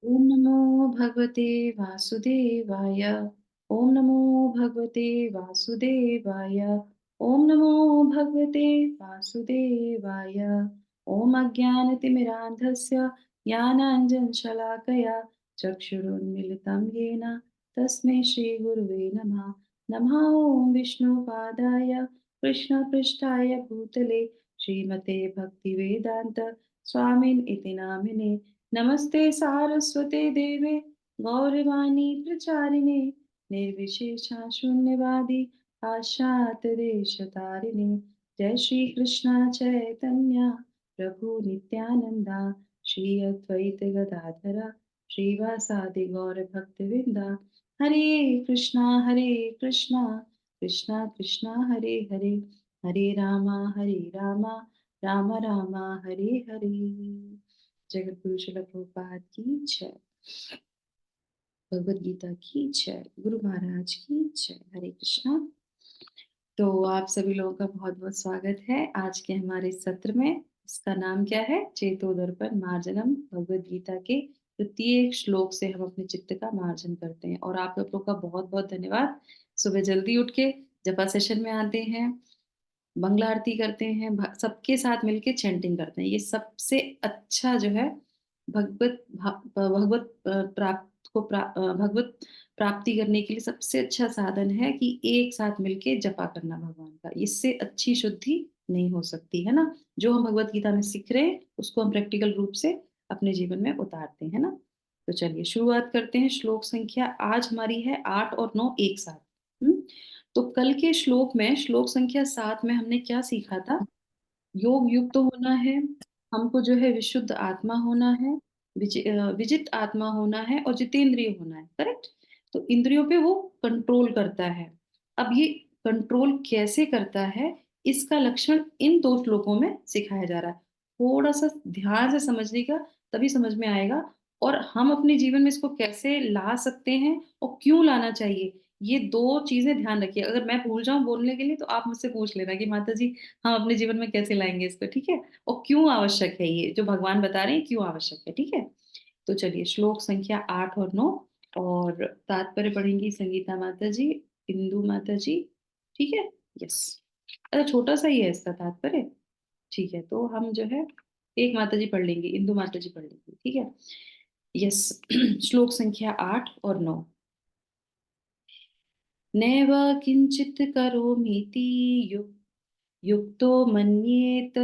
ओम नमो भगवते वासुदेवाय। ओम नमो भगवते वासुदेवाय। ओम नमो भगवते वासुदेवाय। ओम अज्ञानतिमिरान्धस्य ज्ञानाञ्जनशलाकया चक्षुरुन्मीलितं येन तस्मै श्रीगुरुवे नमः। नमः ओम विष्णुपादाय कृष्णपृष्ठाय भूतले श्रीमते भक्तिवेदान्त स्वामिन् इति नामिने। नमस्ते सारस्वते देवे गौरवाणी प्रचारिणे निर्विशेषा शून्यवादी पाश्चात्यदेशतारिणे। जय श्री कृष्ण चैतन्य प्रभु नित्यानंदा श्री अद्वैत गदाधरा श्रीवासादि गौर भक्तवृंदा। हरे कृष्णा कृष्णा कृष्णा हरे हरे हरे रामा राम राम हरे हरे। जगत गुरु श्रील प्रभुपाद की जय। भगवद गीता की जय। गुरु महाराज की जय। हरे कृष्णा। तो आप सभी लोगों का बहुत बहुत स्वागत है आज के हमारे सत्र में। इसका नाम क्या है? चेतोदर्पण मार्जनम। भगवद गीता के प्रत्येक श्लोक से हम अपने चित्त का मार्जन करते हैं। और आप लोगों का बहुत बहुत धन्यवाद। सुबह जल्दी उठ के जपा सेशन में आते हैं, मंगला आरती करते हैं, सबके साथ मिलके चैंटिंग करते हैं। ये सबसे अच्छा जो है भगवत प्राप्त को भगवत प्राप्ति करने के लिए सबसे अच्छा साधन है कि एक साथ मिलके जपा करना भगवान का। इससे अच्छी शुद्धि नहीं हो सकती है ना। जो हम भगवत गीता में सीख रहे हैं उसको हम प्रैक्टिकल रूप से अपने जीवन में उतारते हैं ना। तो चलिए शुरुआत करते हैं। श्लोक संख्या आज हमारी है 8 और 9 एक साथ। तो कल के श्लोक में श्लोक संख्या 7 में हमने क्या सीखा था? योग युक्त होना है, हमको जो है विशुद्ध आत्मा होना है, विजित आत्मा होना है और जितेंद्रिय होना है। करेक्ट। तो इंद्रियों पे वो कंट्रोल करता है। अब ये कंट्रोल कैसे करता है, इसका लक्षण इन 2 श्लोकों में सिखाया जा रहा है। थोड़ा सा ध्यान से समझने का, तभी समझ में आएगा। और हम अपने जीवन में इसको कैसे ला सकते हैं और क्यों लाना चाहिए, ये 2 चीजें ध्यान रखिए। अगर मैं भूल जाऊं बोलने के लिए तो आप मुझसे पूछ लेना कि माता जी हम अपने जीवन में कैसे लाएंगे इसको, ठीक है? और क्यों आवश्यक है, ये जो भगवान बता रहे हैं क्यों आवश्यक है, ठीक है? तो चलिए श्लोक संख्या 8 और 9 और तात्पर्य पढ़ेंगी संगीता माता जी, इंदु माता जी, ठीक है? यस। अच्छा छोटा सा ही है इसका तात्पर्य। ठीक है, तो हम जो है एक माता जी पढ़ लेंगे, इंदु माता जी पढ़ लेंगे, ठीक है? यस। श्लोक संख्या 8 और 9। नैव किंचित करोमीति युक्तो मन्येत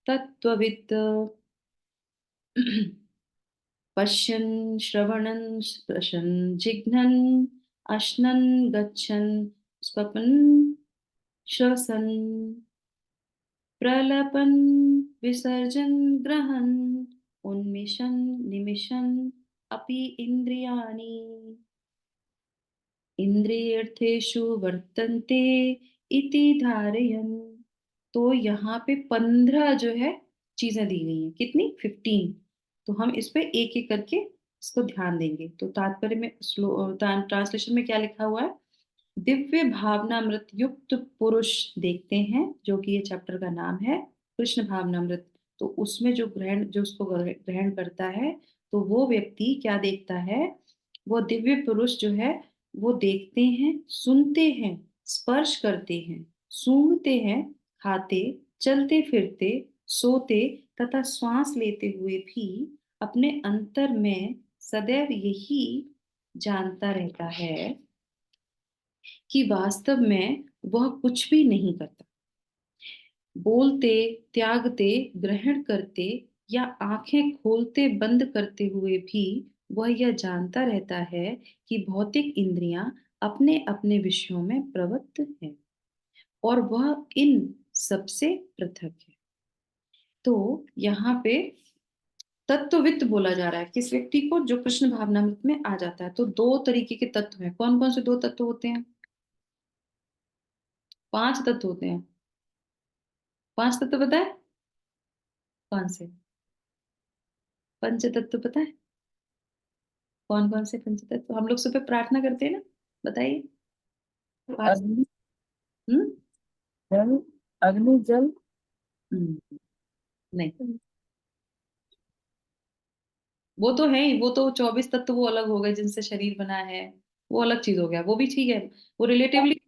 तत्त्ववित्। पश्यन् श्रवणन् स्पृशन् जिघ्नन् अश्नन् गच्छन् स्वपन् श्वसन् प्रलपन् विसर्जन् ग्रहन् उन्मिषन् निमिषन् अपि इन्द्रियाणि इंद्रियर्थेषु वर्तन्ते इति धारयन्। तो यहाँ पे 15 जो है चीजें दी गई हैं। कितनी? 15। तो हम इस पे एक एक करके इसको ध्यान देंगे। तो तात्पर्य में ट्रांसलेशन में क्या लिखा हुआ है? दिव्य भावनामृत युक्त पुरुष देखते हैं, जो कि ये चैप्टर का नाम है कृष्ण भावनामृत। तो उसमें जो उसको ग्रहण करता है, तो वो व्यक्ति क्या देखता है? वो दिव्य पुरुष जो है वो देखते हैं, सुनते हैं, स्पर्श करते हैं, सूंघते हैं, खाते, चलते फिरते, सोते तथा श्वास लेते हुए भी अपने अंतर में सदैव यही जानता रहता है कि वास्तव में वह कुछ भी नहीं करता। बोलते, त्यागते, ग्रहण करते या आंखें खोलते बंद करते हुए भी वह यह जानता रहता है कि भौतिक इंद्रियां अपने अपने विषयों में प्रवृत्त हैं और वह इन सबसे पृथक है। तो यहाँ पे तत्ववित्त बोला जा रहा है किस व्यक्ति को? जो कृष्ण भावनामृत में आ जाता है। तो 2 तरीके के तत्व हैं। कौन कौन से 2 तत्व होते हैं? 5 तत्व होते हैं। 5 तत्व पता है? कौन से? पंच तत्व पता है? कौन कौन से पंच तत्व हम लोग सुबह प्रार्थना करते हैं ना? बताइए। पांच। अग्नि, हम्म। जल, अग्नि, जल, नहीं। वो तो है ही, वो तो 24 तत्व वो अलग हो गए जिनसे शरीर बना है, वो अलग चीज हो गया, वो भी ठीक है, वो रिलेटिवली,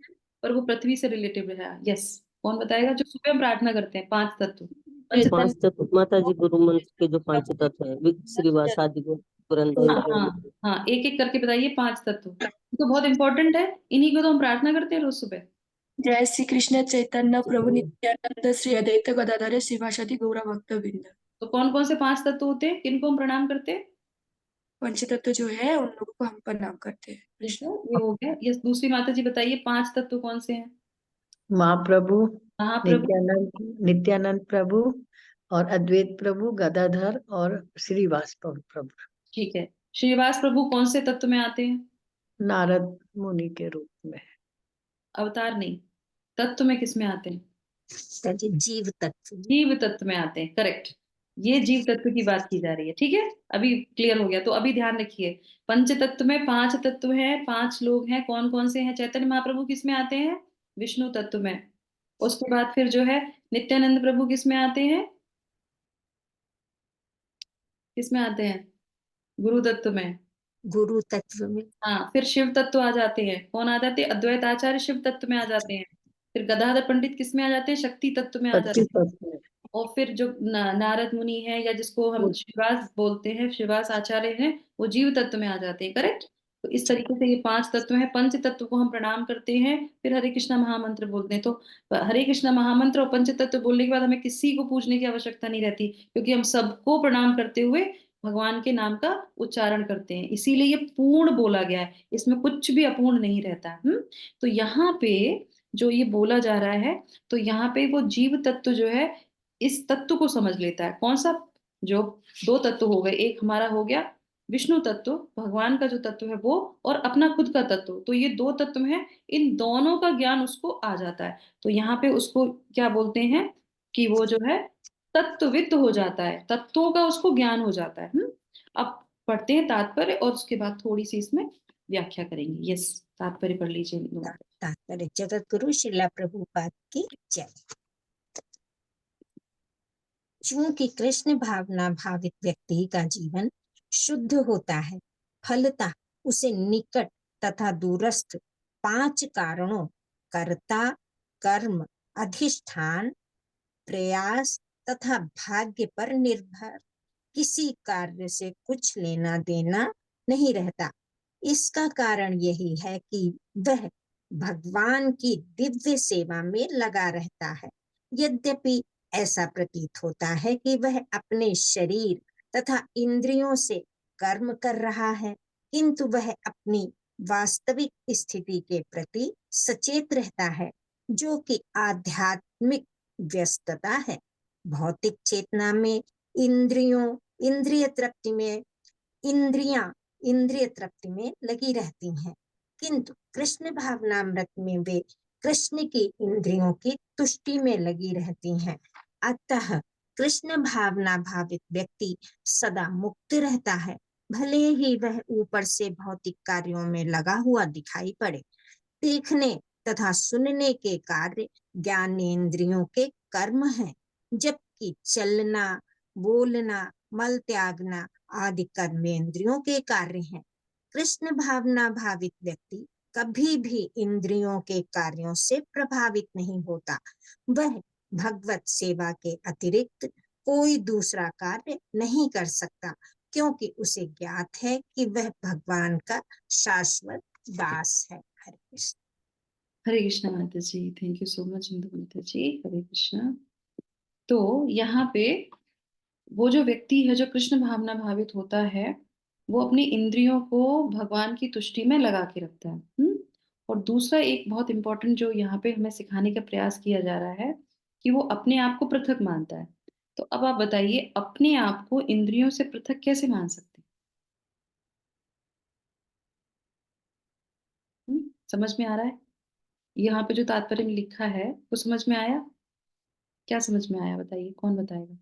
पर वो पृथ्वी से रिलेटिव है। यस, कौन बताएगा? जो सुबह हम प्रार्थना करते हैं, 5 तत्व, चैतन्य पांच तत्व माता जी गुरु मंत्र के जो पांच तत्व है, श्रीवास आदि गुरु पुरंदर हाँ हाँ हाँ, एक एक करके बताइए 5 तत्व, तो बहुत इंपॉर्टेंट है, इन्हीं को तो हम प्रार्थना करते हैं रोज सुबह। जय श्री कृष्ण चैतन्य प्रभु नित्यानंद श्री अद्वैत गदाधर शिवासादि गौरा भक्त वृंद। तो कौन कौन से 5 तत्व होते हैं, किनको हम प्रणाम करते हैं? पंचतत्व जो है उन लोगों को हम प्रणाम करते हैं। कृष्ण। ये हो गया। ये दूसरी माता जी बताइए 5 तत्व कौन से हैं? महाप्रभु, महाप्रभु। नित्यानंद नित्यानंद प्रभु और अद्वैत प्रभु, गदाधर और श्रीवास प्रभु। ठीक है। श्रीवास प्रभु कौन से तत्व में आते हैं? नारद मुनि के रूप में। अवतार नहीं, तत्व में किस में आते हैं? जीव तत्व। जीव तत्व में आते हैं, करेक्ट। ये जीव तत्व की बात की जा रही है, ठीक है। अभी क्लियर हो गया, तो अभी ध्यान रखिए, पंच तत्व में 5 तत्व हैं, 5 लोग हैं, कौन कौन से हैं? चैतन्य महाप्रभु किस में आते हैं? विष्णु तत्व में। उसके बाद फिर जो है नित्यानंद प्रभु किस में आते हैं? किस में आते हैं? गुरु तत्व में। गुरु तत्व में। हाँ, फिर शिव तत्व आ जाते हैं, कौन आ जाते हैं? अद्वैत आचार्य शिव तत्व में आ जाते हैं। फिर गदाधर पंडित किस में आ जाते हैं? शक्ति तत्व में आ जाते शक्ति हैं। तत्व में। और फिर जो नारद मुनि है, या जिसको हम श्रीवास बोलते हैं, श्रीवास आचार्य हैं, वो जीव तत्व में आ जाते हैं, करेक्ट। तो इस तरीके से ये 5 तत्व हैं, पंच तत्व को हम प्रणाम करते हैं, फिर हरे कृष्णा महामंत्र बोलते हैं। तो हरे कृष्णा महामंत्र और पंच तत्व बोलने के बाद हमें किसी को पूछने की आवश्यकता नहीं रहती, क्योंकि हम सबको प्रणाम करते हुए भगवान के नाम का उच्चारण करते हैं, इसीलिए ये पूर्ण बोला गया है, इसमें कुछ भी अपूर्ण नहीं रहता। तो यहाँ पे जो ये बोला जा रहा है, तो यहाँ पे वो जीव तत्व जो है इस तत्व को समझ लेता है। कौन सा? जो 2 तत्व हो गए, एक हमारा हो गया विष्णु तत्व, भगवान का जो तत्व है वो, और अपना खुद का तत्व, तो ये 2 तत्व हैं, इन दोनों का ज्ञान उसको आ जाता है। तो यहाँ पे उसको क्या बोलते हैं कि वो जो है तत्वविद हो जाता है, तत्वों का उसको ज्ञान हो जाता है। अब पढ़ते हैं तात्पर्य, और उसके बाद थोड़ी सी इसमें व्याख्या करेंगे। यस, तात्पर्य पढ़ लीजिए इन लोगों का। तात्पर्य जगत गुरु श्रीला प्रभुपाद की जय। चूंकि कृष्ण भावना भावित व्यक्ति का जीवन शुद्ध होता है, फलतः उसे निकट तथा दूरस्थ 5 कारणों कर्ता, कर्म, अधिष्ठान, प्रयास तथा भाग्य पर निर्भर किसी कार्य से कुछ लेना देना नहीं रहता। इसका कारण यही है कि वह भगवान की दिव्य सेवा में लगा रहता है। यद्यपि ऐसा प्रतीत होता है कि वह अपने शरीर तथा इंद्रियों से कर्म कर रहा है, किंतु वह अपनी वास्तविक स्थिति के प्रति सचेत रहता है, जो कि आध्यात्मिक व्यस्तता है। भौतिक चेतना में इंद्रियों इंद्रिय तृप्ति में इंद्रियां इंद्रिय तृप्ति में लगी रहती हैं, किंतु कृष्ण भावनामृत में वे कृष्ण की इंद्रियों की तुष्टि में लगी रहती हैं। अतः कृष्ण भावना भावित व्यक्ति सदा मुक्त रहता है, भले ही वह ऊपर से भौतिक कार्यों में लगा हुआ दिखाई पड़े। देखने तथा सुनने के कार्य ज्ञानेंद्रियों के कर्म हैं, जबकि चलना, बोलना, मल त्यागना आदि कर्मेंद्रियों के कार्य हैं। कृष्ण भावना भावित व्यक्ति कभी भी इंद्रियों के कार्यों से प्रभावित नहीं होता। वह भगवत सेवा के अतिरिक्त कोई दूसरा कार्य नहीं कर सकता, क्योंकि उसे ज्ञात है कि वह भगवान का शाश्वत दास है। हरे कृष्ण। हरे कृष्णा माता जी, thank you so much Indu माता जी। हरे कृष्णा। तो यहाँ पे वो जो व्यक्ति है जो कृष्ण भावना भावित होता है, वो अपनी इंद्रियों को भगवान की तुष्टि में लगा के रखता है। और दूसरा एक बहुत इंपॉर्टेंट जो यहाँ पे हमें सिखाने का प्रयास किया जा रहा है, कि वो अपने आप को पृथक मानता है। तो अब आप बताइए, अपने आप को इंद्रियों से पृथक कैसे मान सकते हैं? समझ में आ रहा है? यहाँ पे जो तात्पर्य में लिखा है वो समझ में आया? क्या समझ में आया बताइए, कौन बताएगा?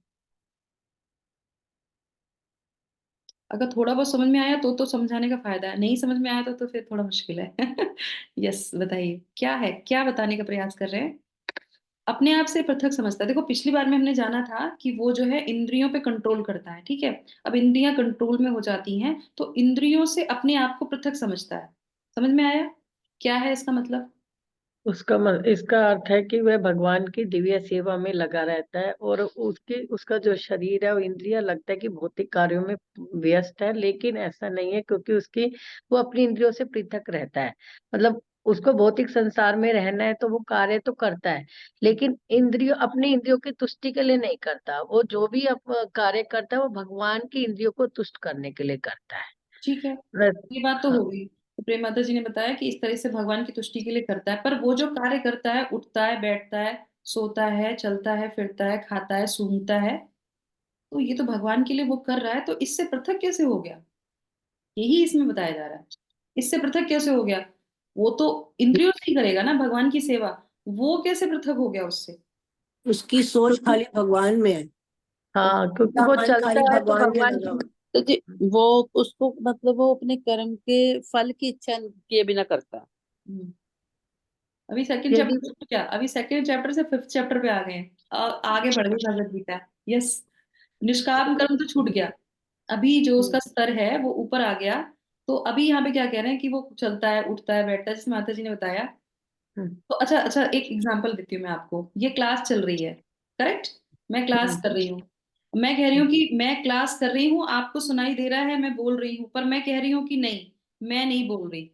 अगर थोड़ा बहुत समझ में आया तो समझाने का फायदा है, नहीं समझ में आया तो फिर थोड़ा मुश्किल है। यस, बताइए क्या है, क्या बताने का प्रयास कर रहे हैं? अपने आप से पृथक समझता है। देखो पिछली बार में हमने जाना था कि वो जो है इंद्रियों पे कंट्रोल करता है, ठीक है। अब इंद्रियां कंट्रोल में हो जाती हैं तो इंद्रियों से अपने आप को पृथक समझता है। समझ में आया क्या है इसका मतलब? इसका अर्थ है कि वह भगवान की दिव्य सेवा में लगा रहता है, और उसका जो शरीर है, वो इंद्रियां, लगता है कि भौतिक कार्यों में व्यस्त है, लेकिन ऐसा नहीं है, क्योंकि वो अपनी इंद्रियों से पृथक रहता है। मतलब उसको भौतिक संसार में रहना है तो वो कार्य तो करता है, लेकिन अपनी इंद्रियों की तुष्टि के लिए नहीं करता। वो जो भी कार्य करता है, वो भगवान की इंद्रियों को तुष्ट करने के लिए करता है। ठीक है, बस। ये बात तो हाँ। हो गई। तो प्रेम माता जी ने बताया कि इस तरह से भगवान की तुष्टि के लिए करता है, पर वो जो कार्य करता है, उठता है, बैठता है, सोता है, चलता है, फिरता है, खाता है, सूंघता है, तो ये तो भगवान के लिए वो कर रहा है, तो इससे पृथक कैसे हो गया? यही इसमें बताया जा रहा है। इससे पृथक कैसे हो गया? वो तो इंद्रियों से ही करेगा ना भगवान की सेवा, वो कैसे पृथक हो गया उससे? उसकी सोच खाली भगवान में है, हाँ, क्योंकि उसका वो मन चलता खाली है तो भगवान में भगवान लगा की। हुआ है। तो जी वो उसको मतलब वो अपने कर्म के फल की इच्छा किए बिना करता है। हम्म। अभी सेकंड यदि चैप्टर क्या, अभी सेकंड चैप्टर से फिफ्थ चैप्टर पे आ गए हैं, आगे बढ़ गई भगवत गीता। यस, निष्काम कर्म तो छूट गया, अभी जो उसका स्तर है वो ऊपर आ गया। तो अभी यहाँ पे क्या कह रहे हैं कि वो चलता है, उठता है, बैठता है, जैसे माता जी ने बताया। हम्म, तो अच्छा अच्छा, एक एग्जांपल देती हूँ मैं आपको। ये क्लास चल रही है, करेक्ट? मैं क्लास हम्म, कर रही हूँ। मैं कह रही हूँ कि मैं क्लास कर रही हूँ, आपको सुनाई दे रहा है मैं बोल रही हूँ, पर मैं कह रही हूँ कि नहीं, मैं नहीं बोल रही।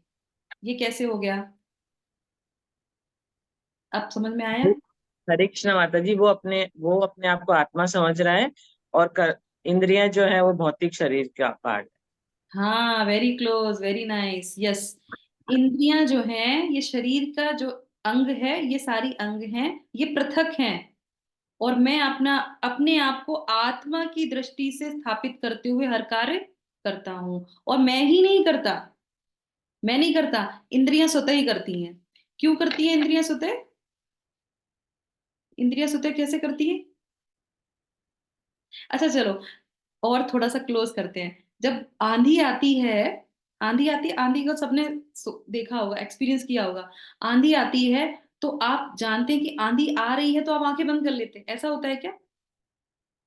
ये कैसे हो गया? आप समझ में आया? हरे कृष्ण माता जी, वो अपने आप को आत्मा समझ रहा है, और इंद्रियां जो है वो भौतिक शरीर का पार्ट। हाँ, very close, very nice, yes. इंद्रियां जो हैं ये शरीर का जो अंग है, ये सारी अंग हैं, ये पृथक हैं। और मैं अपना अपने आप को आत्मा की दृष्टि से स्थापित करते हुए हर कार्य करता हूँ। और मैं ही नहीं करता, मैं नहीं करता, इंद्रियां स्वतः ही करती हैं। क्यों करती हैं इंद्रियां स्वतः? इंद्रियां स्वतः कैसे करती है? अच्छा चलो, और थोड़ा सा क्लोज करते हैं। जब आंधी आती है, आंधी को सबने देखा होगा, एक्सपीरियंस किया होगा। आंधी आती है तो आप जानते हैं कि आंधी आ रही है, तो आप आंखें बंद कर लेते हैं। ऐसा होता है क्या?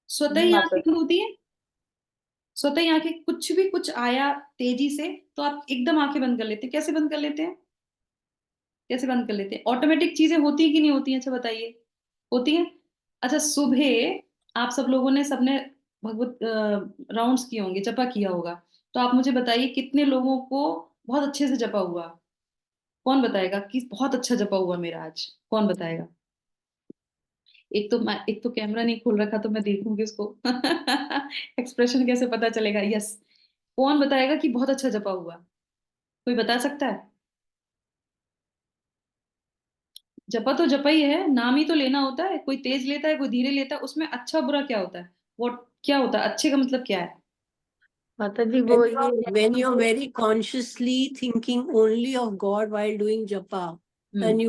स्वतः ही माता आंखें बंद होती है? स्वतः ही आंखें, कुछ भी कुछ आया तेजी से तो आप एकदम आंखें बंद कर लेते हैं। कैसे बंद कर लेते हैं? कैसे बंद कर लेते हैं? ऑटोमेटिक चीजें होती है कि नहीं होती हैं? अच्छा बताइए। होती है। अच्छा, सुबह आप सब लोगों ने सबने भगवत राउंड्स किए होंगे, जपा किया होगा। तो आप मुझे बताइए कितने लोगों को बहुत अच्छे से जपा हुआ? कौन बताएगा कि बहुत अच्छा जपा हुआ मेरा आज? कौन बताएगा? एक तो कैमरा नहीं खोल रखा तो मैं देखूंगी उसको। एक्सप्रेशन कैसे पता चलेगा? यस। कौन बताएगा कि बहुत अच्छा जपा हुआ? कोई बता सकता है? जपा तो जपा ही है, नाम ही तो लेना होता है। कोई तेज लेता है, कोई धीरे लेता है, उसमें अच्छा बुरा क्या होता है? वो क्या होता है? अच्छे का मतलब क्या है? माता जी, When वो you are, ये when you are very consciously thinking only of God while doing japa, hmm and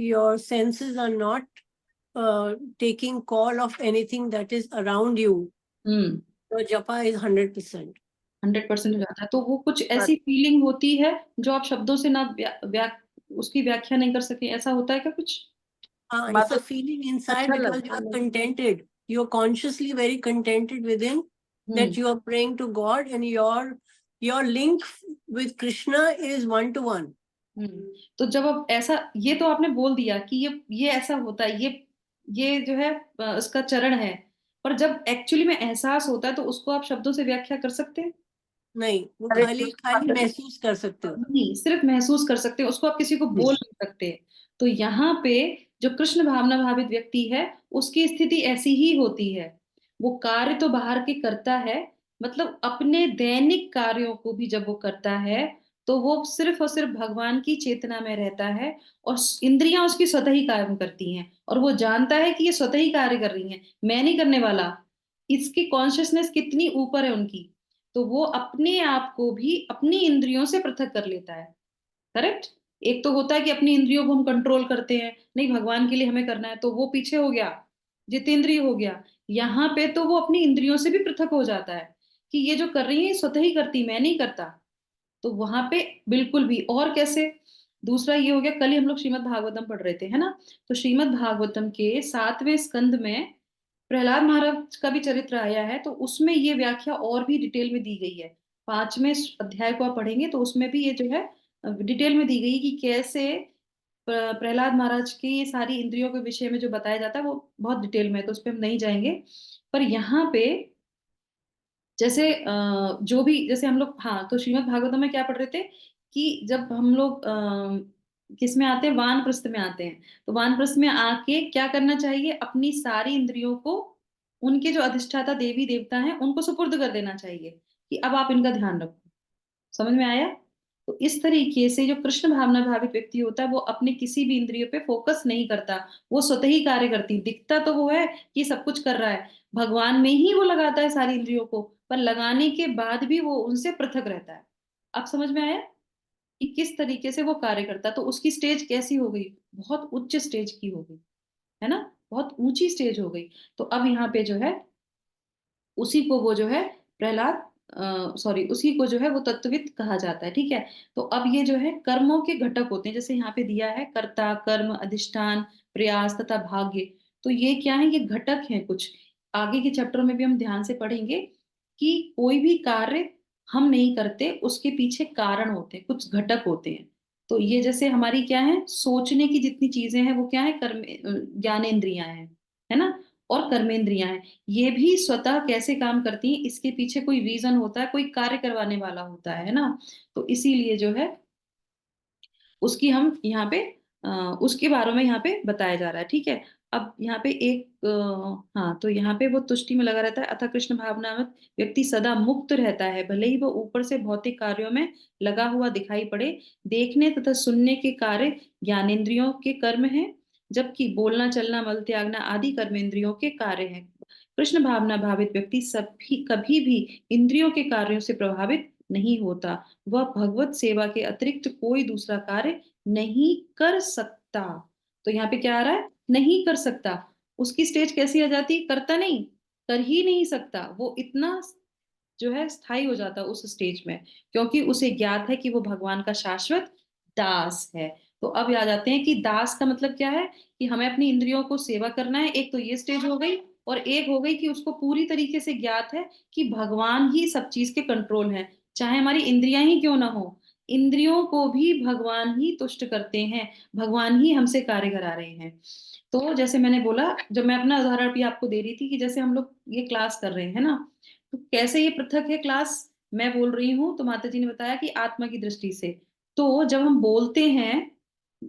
your senses are not taking call of anything that is around you, hmm your japa is 100%. 100% हो जाता है। तो वो कुछ ऐसी feeling होती है जो आप शब्दों से ना उसकी व्याख्या नहीं कर सके। ऐसा होता है क्या कुछ? It's a feeling inside अच्छा because you लगता are है। contented. You're consciously very contented within hmm that you are praying to God, and your link with Krishna is 1-to-1. तो जब अब ऐसा, ये तो आपने बोल दिया कि ये ऐसा होता है, ये जो है उसका चरण है। पर जब एक्चुअली में एहसास होता है तो उसको आप शब्दों से व्याख्या कर सकते हैं? नहीं, वो हरे खाली कृष्ण खाली माता जी। महसूस कर सकते हो। नहीं, सिर्फ महसूस कर सकते हैं उसको, आप किसी को बोल नहीं सकते। तो यहाँ पे जो कृष्ण भावना भावित व्यक्ति है, उसकी स्थिति ऐसी ही होती है। वो कार्य तो बाहर के करता है, मतलब अपने दैनिक कार्यों को भी जब वो करता है तो वो सिर्फ और सिर्फ भगवान की चेतना में रहता है। और इंद्रियां उसकी स्वतः ही कार्य करती हैं, और वो जानता है कि ये स्वतः ही कार्य कर रही हैं, मैं नहीं करने वाला। इसकी कॉन्शियसनेस कितनी ऊपर है उनकी। तो वो अपने आप को भी अपनी इंद्रियों से पृथक कर लेता है। करेक्ट? एक तो होता है कि अपनी इंद्रियों को हम कंट्रोल करते हैं, नहीं भगवान के लिए हमें करना है, तो वो पीछे हो गया, जितेंद्रिय हो गया। यहाँ पे तो वो अपनी इंद्रियों से भी पृथक हो जाता है कि ये जो कर रही है ये स्वतः ही करती, मैं नहीं करता। तो वहां पे बिल्कुल भी। और कैसे? दूसरा ये हो गया, कल ही हम लोग श्रीमद् भागवतम पढ़ रहे थे, है ना। तो श्रीमद् भागवतम के 7वें स्कंद में प्रहलाद महाराज का भी चरित्र आया है, तो उसमें ये व्याख्या और भी डिटेल में दी गई है। 5वें अध्याय को आप पढ़ेंगे तो उसमें भी ये जो है डिटेल में दी गई कि कैसे प्रहलाद महाराज की ये सारी इंद्रियों के विषय में जो बताया जाता है वो बहुत डिटेल में है, तो उस पर हम नहीं जाएंगे। पर यहाँ पे जैसे जो भी, जैसे हम लोग, हाँ, तो श्रीमद् भागवतम में क्या पढ़ रहे थे कि जब हम लोग किस में आते हैं, वानप्रस्थ में आते हैं, तो वानप्रस्थ में आके क्या करना चाहिए, अपनी सारी इंद्रियों को उनके जो अधिष्ठाता देवी देवता हैं उनको सुपुर्द कर देना चाहिए कि अब आप इनका ध्यान रखो। समझ में आया। तो इस तरीके से जो कृष्ण भावना भावित व्यक्ति होता है वो अपने किसी भी इंद्रियों पे फोकस नहीं करता, वो स्वतः ही कार्य करती, दिखता तो वो है कि सब कुछ कर रहा है, भगवान में ही वो लगाता है सारी इंद्रियों को, पर लगाने के बाद भी वो उनसे पृथक रहता है। अब समझ में आया कि किस तरीके से वो कार्य करता है। तो उसकी स्टेज कैसी हो गई, बहुत उच्च स्टेज की हो गई, है ना, बहुत ऊंची स्टेज हो गई। तो अब यहाँ पे जो है उसी को वो जो है प्रहलाद, सॉरी, उसी को जो है वो तत्वविद कहा जाता है, ठीक है। तो अब ये जो है कर्मों के घटक होते हैं, जैसे यहाँ पे दिया है कर्ता, कर्म, अधिष्ठान, प्रयास तथा भाग्य। तो ये क्या है, ये घटक हैं कुछ, आगे के चैप्टर में भी हम ध्यान से पढ़ेंगे कि कोई भी कार्य हम नहीं करते, उसके पीछे कारण होते हैं, कुछ घटक होते हैं। तो ये जैसे हमारी क्या है, सोचने की जितनी चीजें हैं वो क्या है, कर्म, ज्ञानेंद्रियां हैं, है ना, और कर्मेंद्रियां हैं। ये भी स्वतः कैसे काम करती हैं, इसके पीछे कोई रीजन होता है, कोई कार्य करवाने वाला होता है ना। तो इसीलिए जो है उसकी हम यहाँ पे उसके बारे में यहाँ पे बताया जा रहा है, ठीक है। अब यहाँ पे एक हाँ, तो यहाँ पे वो तुष्टि में लगा रहता है, अतः कृष्ण भावनामत व्यक्ति सदा मुक्त रहता है, भले ही वो ऊपर से भौतिक कार्यों में लगा हुआ दिखाई पड़े। देखने तथा सुनने के कार्य ज्ञानेंद्रियों के कर्म हैं, जबकि बोलना, चलना, मल त्यागना आदि कर्मेंद्रियों के कार्य हैं। कृष्ण भावना भावित व्यक्ति सभी कभी भी इंद्रियों के कार्यों से प्रभावित नहीं होता, वह भगवत सेवा के अतिरिक्त कोई दूसरा कार्य नहीं कर सकता। तो यहाँ पे क्या आ रहा है, नहीं कर सकता। उसकी स्टेज कैसी आ जाती, करता नहीं, कर ही नहीं सकता, वो इतना जो है स्थायी हो जाता है उस स्टेज में, क्योंकि उसे ज्ञात है कि वो भगवान का शाश्वत दास है। तो अब आ जाते हैं कि दास का मतलब क्या है, कि हमें अपनी इंद्रियों को सेवा करना है, एक तो ये स्टेज हो गई, और एक हो गई कि उसको पूरी तरीके से ज्ञात है कि भगवान ही सब चीज के कंट्रोल है, चाहे हमारी इंद्रियां ही क्यों ना हो, इंद्रियों को भी भगवान ही तुष्ट करते हैं, भगवान ही हमसे कार्य करा रहे हैं। तो जैसे मैंने बोला, जब मैं अपना उदाहरण भी आपको दे रही थी कि जैसे हम लोग ये क्लास कर रहे हैं ना, तो कैसे ये पृथक है क्लास, मैं बोल रही हूँ तो माता जी ने बताया कि आत्मा की दृष्टि से। तो जब हम बोलते हैं,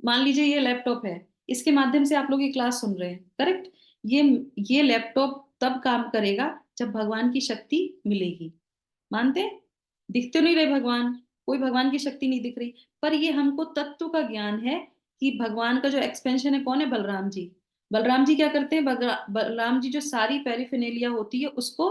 मान लीजिए ये लैपटॉप है, इसके माध्यम से आप लोग ये क्लास सुन रहे हैं, करेक्ट। ये ये लैपटॉप तब काम करेगा जब भगवान की शक्ति मिलेगी, मानते हैं। दिख तो नहीं रहे भगवान, कोई भगवान की शक्ति नहीं दिख रही, पर ये हमको तत्व का ज्ञान है कि भगवान का जो एक्सपेंशन है कौन है, बलराम जी। बलराम जी क्या करते हैं, बलराम जी जो सारी पेरिफेनेलिया होती है उसको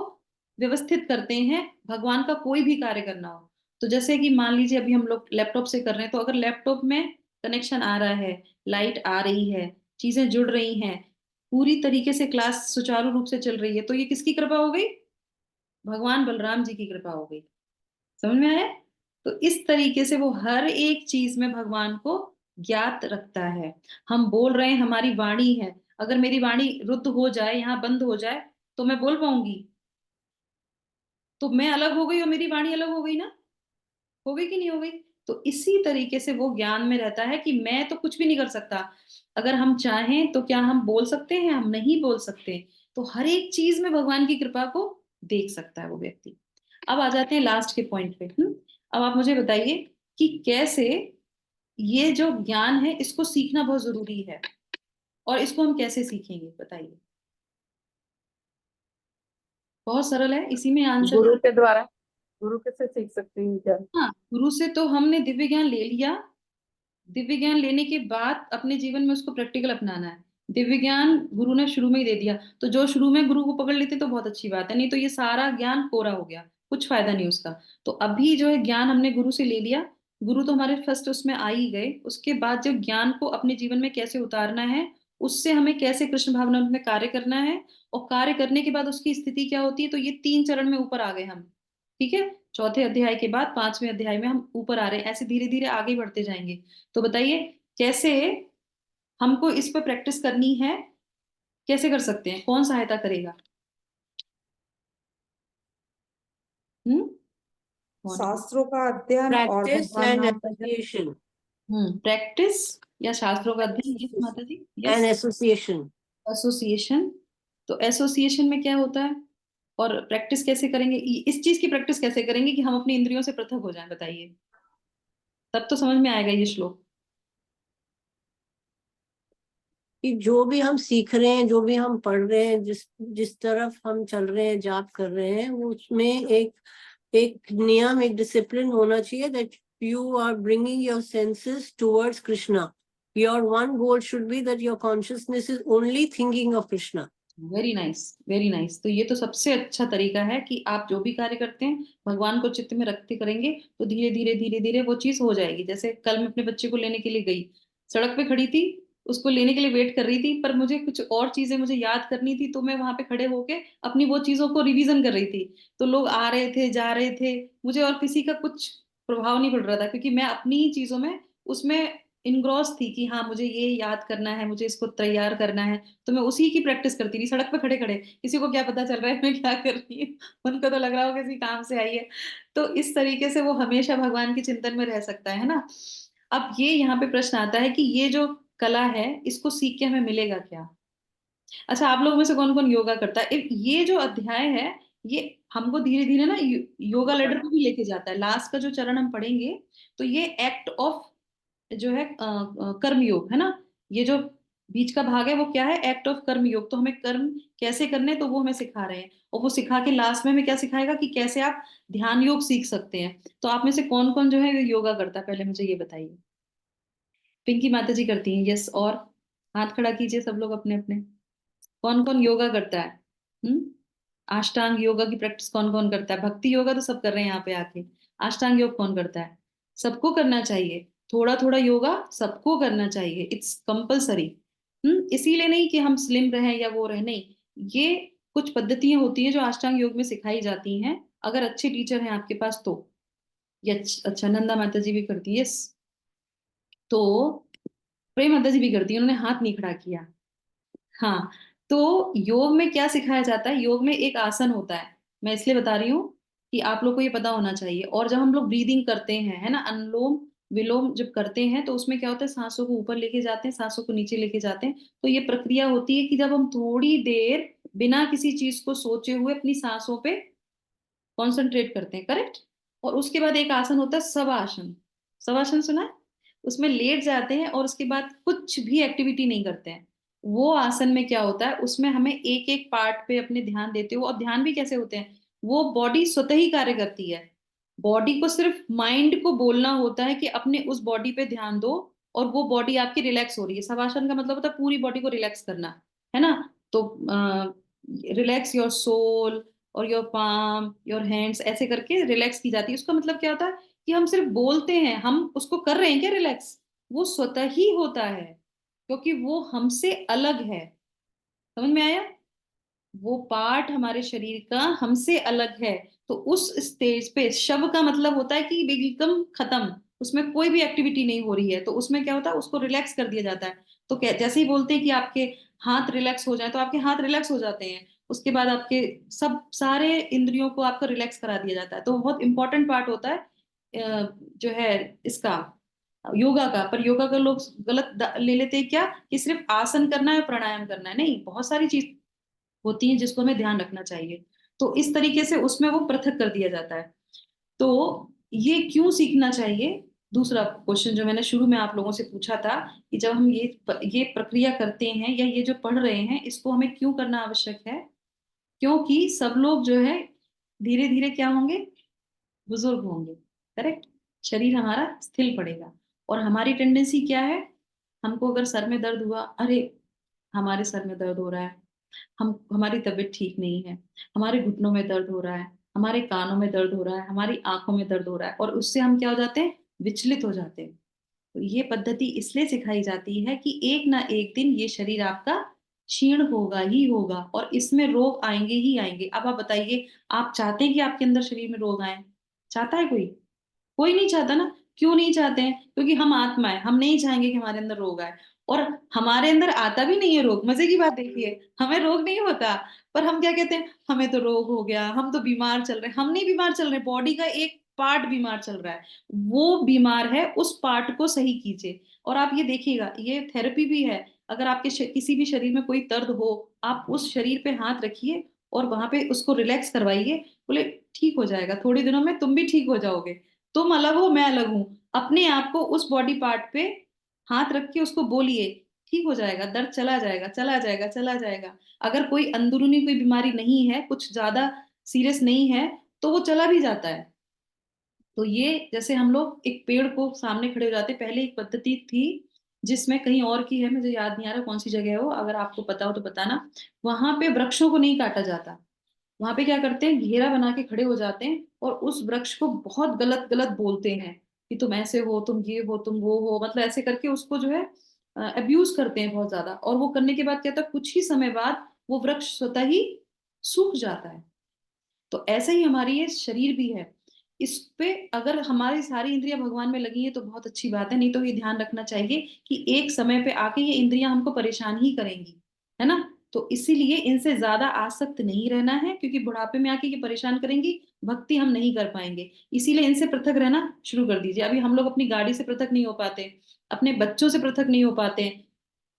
व्यवस्थित करते हैं, भगवान का कोई भी कार्य करना हो। तो जैसे कि मान लीजिए अभी हम लोग लैपटॉप से कर रहे हैं, तो अगर लैपटॉप में कनेक्शन आ रहा है, लाइट आ रही है, चीजें जुड़ रही हैं, पूरी तरीके से क्लास सुचारू रूप से चल रही है, तो ये किसकी कृपा हो गई, भगवान बलराम जी की कृपा हो गई। समझ में आया। तो इस तरीके से वो हर एक चीज में भगवान को ज्ञात रखता है। हम बोल रहे हैं, हमारी वाणी है, अगर मेरी वाणी रुद्ध हो जाए, यहाँ बंद हो जाए, तो मैं बोल पाऊंगी, तो मैं अलग हो गई और मेरी वाणी अलग हो गई ना, हो गई कि नहीं हो गई। तो इसी तरीके से वो ज्ञान में रहता है कि मैं तो कुछ भी नहीं कर सकता, अगर हम चाहें तो क्या हम बोल सकते हैं, हम नहीं बोल सकते। तो हर एक चीज में भगवान की कृपा को देख सकता है वो व्यक्ति। अब आ जाते हैं लास्ट के पॉइंट पे। अब आप मुझे बताइए कि कैसे ये जो ज्ञान है इसको सीखना बहुत जरूरी है, और इसको हम कैसे सीखेंगे, बताइए। बहुत सरल है, इसी में आंसर। गुरु के द्वारा, गुरु कैसे सीख सकते हैं क्या? हाँ, गुरु से तो हमने दिव्य ज्ञान ले लिया, दिव्य ज्ञान लेने के बाद अपने जीवन में उसको प्रैक्टिकल अपनाना है। दिव्य ज्ञान गुरु ने शुरू में ही दे दिया, तो जो शुरू में गुरु को पकड़ लेते तो बहुत अच्छी बात है, नहीं तो ये सारा ज्ञान कोरा हो गया, कुछ फायदा नहीं उसका। तो अभी जो है ज्ञान हमने गुरु से ले लिया, गुरु तो हमारे फर्स्ट उसमें आ ही गए, उसके बाद जब ज्ञान को अपने जीवन में कैसे उतारना है, उससे हमें कैसे कृष्ण भावना में कार्य करना है, और कार्य करने के बाद उसकी स्थिति क्या होती है, तो ये 3 चरण में ऊपर आ गए हम। ठीक है, चौथे अध्याय के बाद 5वें अध्याय में हम ऊपर आ रहे हैं, ऐसे धीरे धीरे आगे बढ़ते जाएंगे। तो बताइए कैसे हमको इस पर प्रैक्टिस करनी है, कैसे कर सकते हैं, कौन सहायता करेगा? हम्म कौन? शास्त्रों का अध्ययन और Practice भगवान and नाम का जप। association. प्रैक्टिस या शास्त्रों का अध्ययन, यस माता जी, And यस। association. एसोसिएशन, तो एसोसिएशन में क्या होता है और प्रैक्टिस कैसे करेंगे, इस चीज की प्रैक्टिस कैसे करेंगे कि हम अपनी इंद्रियों से पृथक हो जाएं, बताइए, तब तो समझ में आएगा ये श्लोक। कि जो भी हम सीख रहे हैं, जो भी हम पढ़ रहे हैं, जिस तरफ हम चल रहे हैं, जाप कर रहे हैं, वो उसमें एक नियम, एक डिसिप्लिन होना चाहिए, that you are bringing your senses towards Krishna. Your one goal should be that your consciousness is only thinking of Krishna. Very nice, very nice. तो ये तो सबसे अच्छा तरीका है कि आप जो भी कार्य करते हैं भगवान को चित्त में रखते करेंगे तो धीरे धीरे धीरे धीरे वो चीज हो जाएगी। जैसे कल मैं अपने बच्चे को लेने के लिए गई, सड़क पे खड़ी थी, उसको लेने के लिए वेट कर रही थी, पर मुझे कुछ और चीजें मुझे याद करनी थी, तो मैं वहां पे खड़े होके अपनी वो चीजों को रिवीजन कर रही थी। तो लोग आ रहे थे, जा रहे थे, मुझे और किसी का कुछ प्रभाव नहीं पड़ रहा था, क्योंकि मैं अपनी ही चीजों में उसमें इनग्रॉस थी कि हाँ मुझे ये याद करना है, मुझे इसको तैयार करना है। तो मैं उसी की प्रैक्टिस करती थी सड़क पे खड़े खड़े, किसी को क्या पता चल रहा है मैं क्या कर रही हूँ, उनको तो लग रहा हो किसी काम से आई है। तो इस तरीके से वो हमेशा भगवान के चिंतन में रह सकता है ना। अब ये यहाँ पे प्रश्न आता है कि ये जो कला है इसको सीख के हमें मिलेगा क्या? अच्छा, आप लोगों में से कौन कौन योगा करता है? ये जो अध्याय है ये हमको धीरे धीरे ना योगा लेडर पे भी लेके जाता है। लास्ट का जो चरण हम पढ़ेंगे तो ये एक्ट ऑफ जो है कर्म योग है ना। ये जो बीच का भाग है वो क्या है, एक्ट ऑफ कर्म योग। तो हमें कर्म कैसे करने हैं तो वो हमें सिखा रहे हैं, और वो सिखा के लास्ट में हमें क्या सिखाएगा कि कैसे आप ध्यान योग सीख सकते हैं। तो आप में से कौन कौन जो है योगा करता है, पहले मुझे ये बताइए। पिंकी माता जी करती हैं, यस। और हाथ खड़ा कीजिए सब लोग अपने अपने, कौन कौन योगा करता है? हम्म अष्टांग योगा की प्रैक्टिस कौन कौन करता है? भक्ति योगा तो सब कर रहे हैं यहाँ पे आके, अष्टांग योग कौन करता है? सबको करना चाहिए, थोड़ा थोड़ा योगा सबको करना चाहिए, इट्स कंपलसरी। इसीलिए नहीं कि हम स्लिम रहें या वो रहे, नहीं, ये कुछ पद्धतियां होती हैं जो अष्टांग योग में सिखाई जाती हैं, अगर अच्छे टीचर हैं आपके पास तो। ये अच्छा, नंदा माता जी भी करती है, यस। तो प्रेम माता जी भी करती है, उन्होंने हाथ नहीं खड़ा किया। हाँ, तो योग में क्या सिखाया जाता है, योग में एक आसन होता है, मैं इसलिए बता रही हूँ कि आप लोग को ये पता होना चाहिए। और जब हम लोग ब्रीदिंग करते हैं है ना, अनुलोम विलोम जब करते हैं तो उसमें क्या होता है, सांसों को ऊपर लेके जाते हैं, सांसों को नीचे लेके जाते हैं। तो ये प्रक्रिया होती है कि जब हम थोड़ी देर बिना किसी चीज को सोचे हुए अपनी सांसों पे कॉन्सेंट्रेट करते हैं, करेक्ट। और उसके बाद एक आसन होता है शवासन, शवासन सुना है? उसमें लेट जाते हैं और उसके बाद कुछ भी एक्टिविटी नहीं करते हैं। वो आसन में क्या होता है, उसमें हमें एक एक पार्ट पे अपने ध्यान देते हो, और ध्यान भी कैसे होते हैं, वो बॉडी स्वतः ही कार्य करती है। बॉडी को सिर्फ माइंड को बोलना होता है कि अपने उस बॉडी पे ध्यान दो, और वो बॉडी आपकी रिलैक्स हो रही है। शवासन का मतलब होता है पूरी बॉडी को रिलैक्स करना, है ना। तो रिलैक्स योर सोल और योर पाम योर हैंड्स, ऐसे करके रिलैक्स की जाती है। उसका मतलब क्या होता है कि हम सिर्फ बोलते हैं, हम उसको कर रहे हैं क्या रिलैक्स, वो स्वतः ही होता है, क्योंकि वो हमसे अलग है। समझ में आया? वो पार्ट हमारे शरीर का हमसे अलग है। तो उस स्टेज पे शव का मतलब होता है कि एकदम खत्म, उसमें कोई भी एक्टिविटी नहीं हो रही है, तो उसमें क्या होता है, उसको रिलैक्स कर दिया जाता है। तो जैसे ही बोलते हैं कि आपके हाथ रिलैक्स हो जाए, तो आपके हाथ रिलैक्स हो जाते हैं। उसके बाद आपके सब सारे इंद्रियों को आपको रिलैक्स करा दिया जाता है। तो बहुत इंपॉर्टेंट पार्ट होता है जो है इसका, योगा का। पर योगा का लोग गलत ले लेते हैं क्या, कि सिर्फ आसन करना है, प्राणायाम करना है, नहीं, बहुत सारी चीज होती हैं जिसको हमें ध्यान रखना चाहिए। तो इस तरीके से उसमें वो पृथक कर दिया जाता है। तो ये क्यों सीखना चाहिए, दूसरा क्वेश्चन जो मैंने शुरू में आप लोगों से पूछा था, कि जब हम ये प्रक्रिया करते हैं या ये जो पढ़ रहे हैं इसको हमें क्यों करना आवश्यक है? क्योंकि सब लोग जो है धीरे धीरे क्या होंगे, बुजुर्ग होंगे, करेक्ट। शरीर हमारा स्थिर पड़ेगा, और हमारी टेंडेंसी क्या है, हमको अगर सर में दर्द हुआ, अरे हमारे सर में दर्द हो रहा है, हम हमारी तबीयत ठीक नहीं है, हमारे घुटनों में दर्द हो रहा है, हमारे कानों में दर्द हो रहा है, हमारी आंखों में दर्द हो रहा है, और उससे हम क्या हो जाते हैं, विचलित हो जाते हैं। तो ये पद्धति इसलिए सिखाई जाती है कि एक ना एक दिन ये शरीर आपका क्षीण होगा ही होगा और इसमें रोग आएंगे ही आएंगे। अब आप बताइए, आप चाहते हैं कि आपके अंदर शरीर में रोग आए? चाहता है कोई? कोई नहीं चाहता ना। क्यों नहीं चाहते हैं? क्योंकि हम आत्मा है, हम नहीं चाहेंगे कि हमारे अंदर रोग आए। और हमारे अंदर आता भी नहीं है रोग। मजे की बात देखिए, हमें रोग नहीं होता, पर हम क्या कहते हैं, हमें तो रोग हो गया, हम तो बीमार चल रहे हैं। हम नहीं बीमार चल रहे, बॉडी का एक पार्ट बीमार चल रहा है, वो बीमार है, उस पार्ट को सही कीजिए। और आप ये देखिएगा, ये थेरेपी भी है। अगर आपके किसी भी शरीर में कोई दर्द हो, आप उस शरीर पे हाथ रखिए और वहां पे उसको रिलैक्स करवाइए। बोले ठीक हो जाएगा, थोड़े दिनों में तुम भी ठीक हो जाओगे। तुम अलग हो, मैं अलग हूं। अपने आप को उस बॉडी पार्ट पे हाथ रख के उसको बोलिए, ठीक हो जाएगा, दर्द चला जाएगा, चला जाएगा, चला जाएगा। अगर कोई अंदरूनी कोई बीमारी नहीं है, कुछ ज्यादा सीरियस नहीं है, तो वो चला भी जाता है। तो ये जैसे हम लोग एक पेड़ को सामने खड़े हो जाते, पहले एक पद्धति थी जिसमें, कहीं और की है, मुझे याद नहीं आ रहा कौन सी जगह है वो, अगर आपको पता हो तो बताना। वहां पे वृक्षों को नहीं काटा जाता। वहां पे क्या करते हैं, घेरा बना के खड़े हो जाते हैं और उस वृक्ष को बहुत गलत गलत बोलते हैं कि तुम ऐसे हो, तुम ये हो, तुम वो हो, मतलब ऐसे करके उसको जो है अब्यूज करते हैं बहुत ज्यादा। और वो करने के बाद क्या होता है, कुछ ही समय बाद वो वृक्ष स्वतः ही सूख जाता है। तो ऐसे ही हमारी ये शरीर भी है। इस पे अगर हमारी सारी इंद्रियां भगवान में लगी है तो बहुत अच्छी बात है, नहीं तो ये ध्यान रखना चाहिए कि एक समय पे आके ये इंद्रियां हमको परेशान ही करेंगी, है ना। तो इसीलिए इनसे ज्यादा आसक्त नहीं रहना है, क्योंकि बुढ़ापे में आके ये परेशान करेंगी, भक्ति हम नहीं कर पाएंगे। इसीलिए इनसे पृथक रहना शुरू कर दीजिए। अभी हम लोग अपनी गाड़ी से पृथक नहीं हो पाते, अपने बच्चों से पृथक नहीं हो पाते।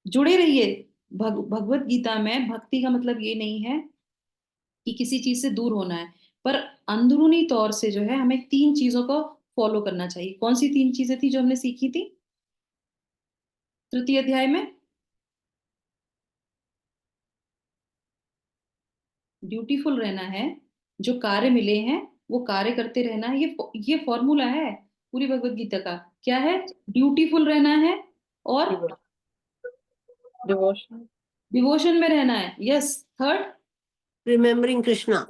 जुड़े रहिए। भगवत गीता में भक्ति का मतलब ये नहीं है कि किसी चीज से दूर होना है, पर अंदरूनी तौर से जो है हमें तीन चीजों को फॉलो करना चाहिए। कौन सी तीन चीजें थी जो हमने सीखी थी तृतीय अध्याय में? ड्यूटीफुल रहना है, जो कार्य मिले हैं वो कार्य करते रहना है। ये फॉर्मूला है पूरी भगवत गीता का। क्या है? ड्यूटीफुल रहना है और डिवोशन। डिवोशन में रहना है। Yes. Third, remembering Krishna,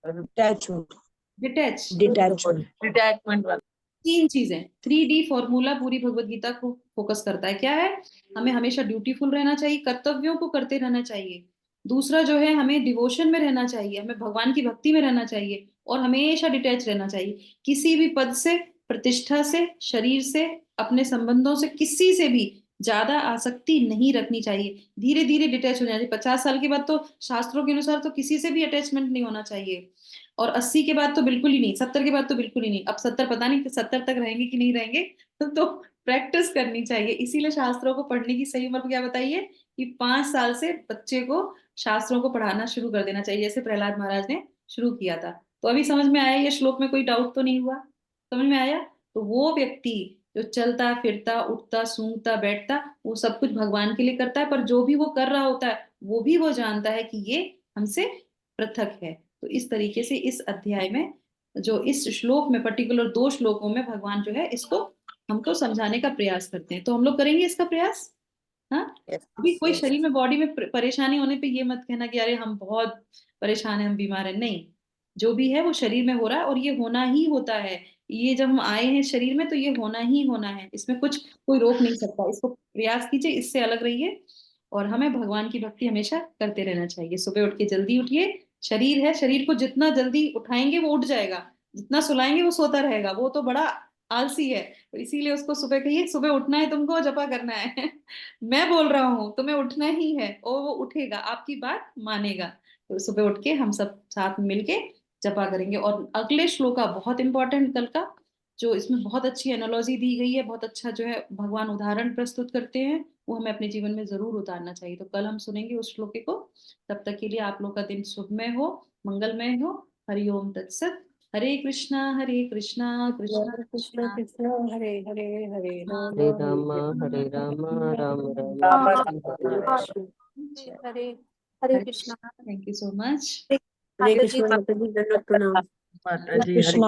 Attachment. Detach. Detachment. Detachment वाला। तीन चीजें, 3D फॉर्मूला पूरी भगवत गीता को फोकस करता है। क्या है? हमें हमेशा ड्यूटीफुल रहना चाहिए, कर्तव्यों को करते रहना चाहिए। दूसरा जो है, हमें डिवोशन में रहना चाहिए, हमें भगवान की भक्ति में रहना चाहिए। और हमेशा डिटैच रहना चाहिए, किसी भी पद से, प्रतिष्ठा से, शरीर से, अपने संबंधों से, किसी से भी ज्यादा आसक्ति नहीं रखनी चाहिए। धीरे धीरे डिटैच हो जाना चाहिए। 50 साल के बाद तो शास्त्रों के अनुसार तो किसी से भी अटैचमेंट नहीं होना चाहिए। और 80 के बाद तो बिल्कुल ही नहीं, 70 के बाद तो बिल्कुल ही नहीं। अब 70 पता नहीं कि 70 तक रहेंगे कि नहीं रहेंगे। तो प्रैक्टिस करनी चाहिए। इसीलिए शास्त्रों को पढ़ने की सही उम्र क्या बताइए, कि 5 साल से बच्चे को शास्त्रों को पढ़ाना शुरू कर देना चाहिए, जैसे प्रहलाद महाराज ने शुरू किया था। तो अभी समझ में आया ये श्लोक में? कोई डाउट तो नहीं हुआ? समझ में आया? तो वो व्यक्ति जो चलता फिरता उठता सूंघता बैठता, वो सब कुछ भगवान के लिए करता है, पर जो भी वो कर रहा होता है वो भी वो जानता है कि ये हमसे पृथक है। तो इस तरीके से इस अध्याय में, जो इस श्लोक में पर्टिकुलर 2 श्लोकों में भगवान जो है इसको हमको समझाने का प्रयास करते हैं। तो हम लोग करेंगे इसका प्रयास। हाँ। अभी कोई शरीर में, बॉडी में परेशानी होने पे ये मत कहना कि अरे हम बहुत परेशान हैं, हम बीमार हैं। नहीं, जो भी है वो शरीर में हो रहा है और ये होना ही होता है। ये जब हम आए हैं शरीर में तो ये होना ही होना है, इसमें कुछ कोई रोक नहीं सकता। इसको प्रयास कीजिए, इससे अलग रहिए। और हमें भगवान की भक्ति हमेशा करते रहना चाहिए। सुबह उठ के जल्दी उठिए। शरीर है, शरीर को जितना जल्दी उठाएंगे वो उठ जाएगा, जितना सुलाएंगे वो सोता रहेगा। वो तो बड़ा आलसी है। तो इसीलिए उसको सुबह कहिए, सुबह उठना है तुमको, जपा करना है। मैं बोल रहा हूँ तुम्हें उठना ही है, और वो उठेगा, आपकी बात मानेगा। तो सुबह उठ के हम सब साथ में मिलके जपा करेंगे। और अगले श्लोका बहुत इंपॉर्टेंट कल का, जो इसमें बहुत अच्छी एनालॉजी दी गई है, बहुत अच्छा जो है भगवान उदाहरण प्रस्तुत करते हैं, वो हमें अपने जीवन में जरूर उतारना चाहिए। तो कल हम सुनेंगे उस श्लोके को। तब तक के लिए आप लोग का दिन शुभमय हो, मंगलमय हो। हरिओम तत्सत। हरे कृष्णा कृष्णा कृष्ण कृष्णा कृष्ण हरे हरे, हरे राम हरे राम हरे राम राम राम हरे हरे। हरे हरे हरे Krishna. Krishna. Thank you so much. हरे माता जी कृष्ण, माता जी दंडवत प्रणाम। माता जी हरे Krishna.